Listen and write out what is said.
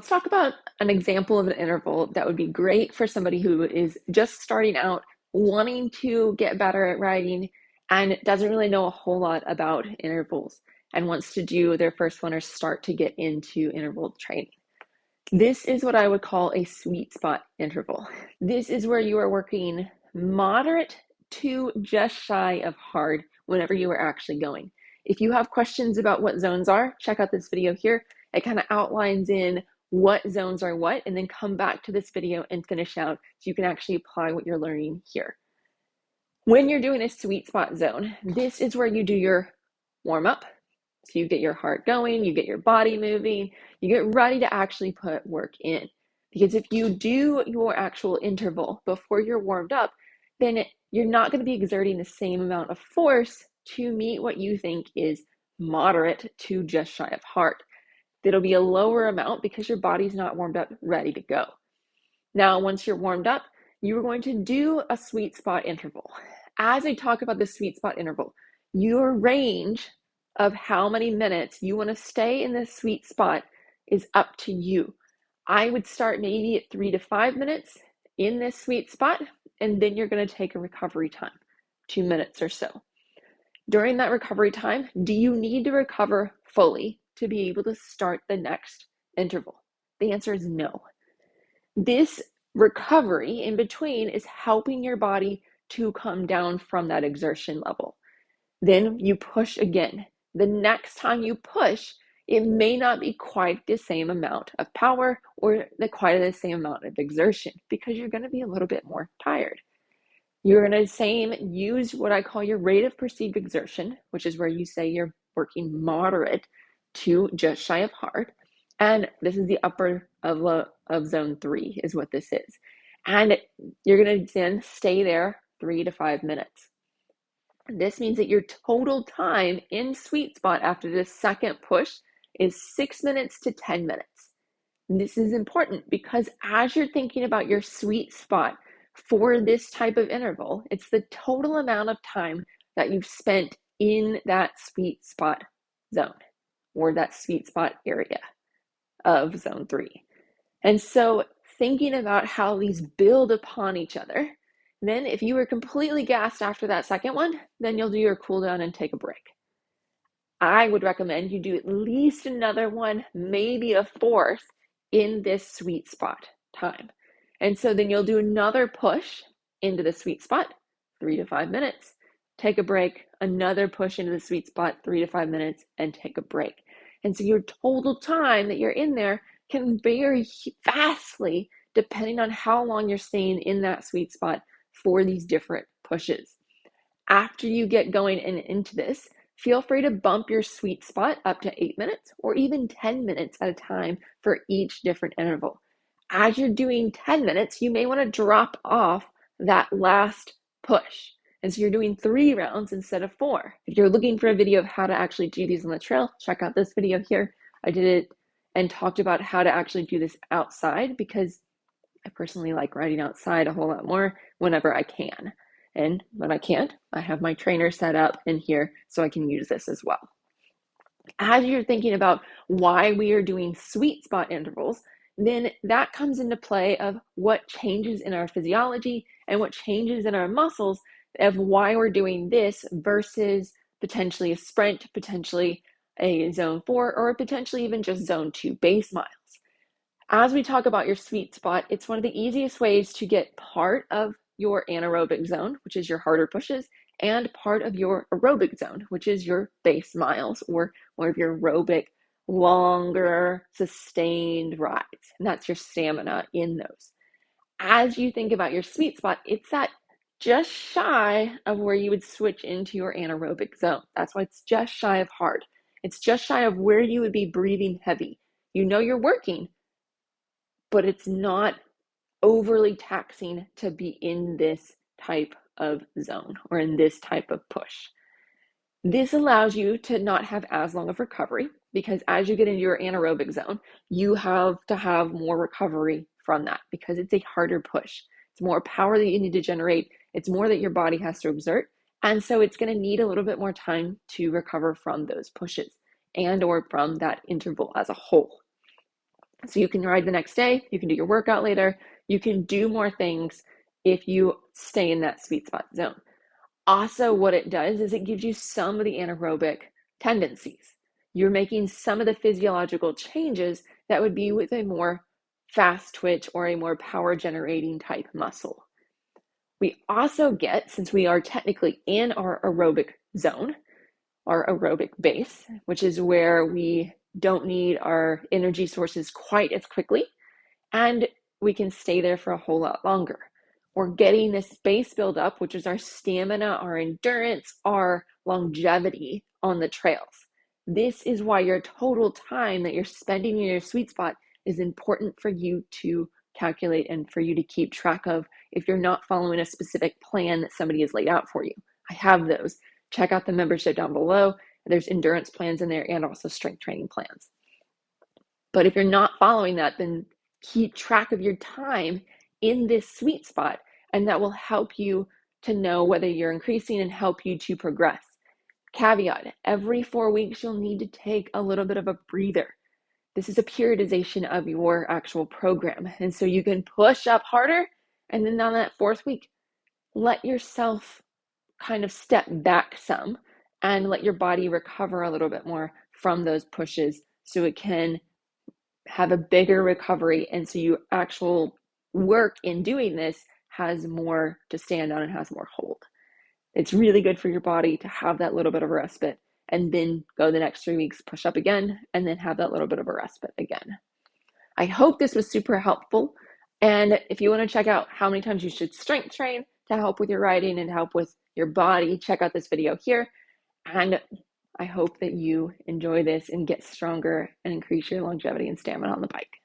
Let's talk about an example of an interval that would be great for somebody who is just starting out, wanting to get better at riding, and doesn't really know a whole lot about intervals and wants to do their first one or start to get into interval training. This is what I would call a sweet spot interval. This is where you are working moderate to just shy of hard whenever you are actually going. If you have questions about what zones are, check out this video here. It kind of outlines in what zones are what, and then come back to this video and finish out so you can actually apply what you're learning here. When you're doing a sweet spot zone, this is where you do your warm up. So you get your heart going, you get your body moving, you get ready to actually put work in. Because if you do your actual interval before you're warmed up, then you're not going to be exerting the same amount of force to meet what you think is moderate to just shy of hard. It'll be a lower amount because your body's not warmed up, ready to go. Now, once you're warmed up, you're going to do a sweet spot interval. As I talk about the sweet spot interval, your range of how many minutes you want to stay in this sweet spot is up to you. I would start maybe at 3 to 5 minutes in this sweet spot, and then you're going to take a recovery time, 2 minutes or so. During that recovery time, do you need to recover fully to be able to start the next interval? The answer is no. This recovery in between is helping your body to come down from that exertion level. Then you push again. The next time you push, it may not be quite the same amount of power or quite the same amount of exertion because you're going to be a little bit more tired. You're going to use what I call your rate of perceived exertion, which is where you say you're working moderate to just shy of hard. And this is the upper of zone 3 is what this is. And you're going to then stay there 3 to 5 minutes. This means that your total time in sweet spot after this second push is 6 minutes to 10 minutes. This is important because as you're thinking about your sweet spot for this type of interval, it's the total amount of time that you've spent in that sweet spot zone or that sweet spot area of zone 3. And so thinking about how these build upon each other, then if you were completely gassed after that second one, then you'll do your cool down and take a break. I would recommend you do at least another one, maybe a fourth in this sweet spot time. And so then you'll do another push into the sweet spot, 3 to 5 minutes, take a break, another push into the sweet spot, 3 to 5 minutes, and take a break. And so your total time that you're in there can vary vastly depending on how long you're staying in that sweet spot for these different pushes. After you get going and into this, feel free to bump your sweet spot up to 8 minutes or even 10 minutes at a time for each different interval. As you're doing 10 minutes, you may want to drop off that last push. And so you're doing 3 rounds instead of 4. If you're looking for a video of how to actually do these on the trail, check out this video here. I did it and talked about how to actually do this outside because I personally like riding outside a whole lot more whenever I can. And when I can't, I have my trainer set up in here so I can use this as well. As you're thinking about why we are doing sweet spot intervals, then that comes into play of what changes in our physiology and what changes in our muscles of why we're doing this versus potentially a sprint, potentially a zone 4, or potentially even just zone 2 base miles. As we talk about your sweet spot, it's one of the easiest ways to get part of your anaerobic zone, which is your harder pushes, and part of your aerobic zone, which is your base miles or more of your aerobic, longer, sustained rides. And that's your stamina in those. As you think about your sweet spot, it's that just shy of where you would switch into your anaerobic zone. That's why it's just shy of hard. It's just shy of where you would be breathing heavy. You know you're working, but it's not overly taxing to be in this type of zone or in this type of push. This allows you to not have as long of recovery because as you get into your anaerobic zone, you have to have more recovery from that because it's a harder push. It's more power that you need to generate. It's more that your body has to exert. And so it's going to need a little bit more time to recover from those pushes and or from that interval as a whole. So you can ride the next day, you can do your workout later, you can do more things if you stay in that sweet spot zone. Also, what it does is it gives you some of the anaerobic tendencies. You're making some of the physiological changes that would be with a more fast twitch or a more power generating type muscle. We also get, since we are technically in our aerobic zone, our aerobic base, which is where we don't need our energy sources quite as quickly, and we can stay there for a whole lot longer. We're getting this base build up, which is our stamina, our endurance, our longevity on the trails. This is why your total time that you're spending in your sweet spot is important for you to calculate and for you to keep track of if you're not following a specific plan that somebody has laid out for you. I have those. Check out the membership down below. There's endurance plans in there and also strength training plans. But if you're not following that, then keep track of your time in this sweet spot, and that will help you to know whether you're increasing and help you to progress. Caveat, every 4 weeks, you'll need to take a little bit of a breather. This is a periodization of your actual program. And so you can push up harder, and then on that 4th week, let yourself kind of step back some and let your body recover a little bit more from those pushes so it can have a bigger recovery. And so your actual work in doing this has more to stand on and has more hold. It's really good for your body to have that little bit of a respite and then go the next 3 weeks, push up again, and then have that little bit of a respite again. I hope this was super helpful. And if you want to check out how many times you should strength train to help with your riding and help with your body, check out this video here. And I hope that you enjoy this and get stronger and increase your longevity and stamina on the bike.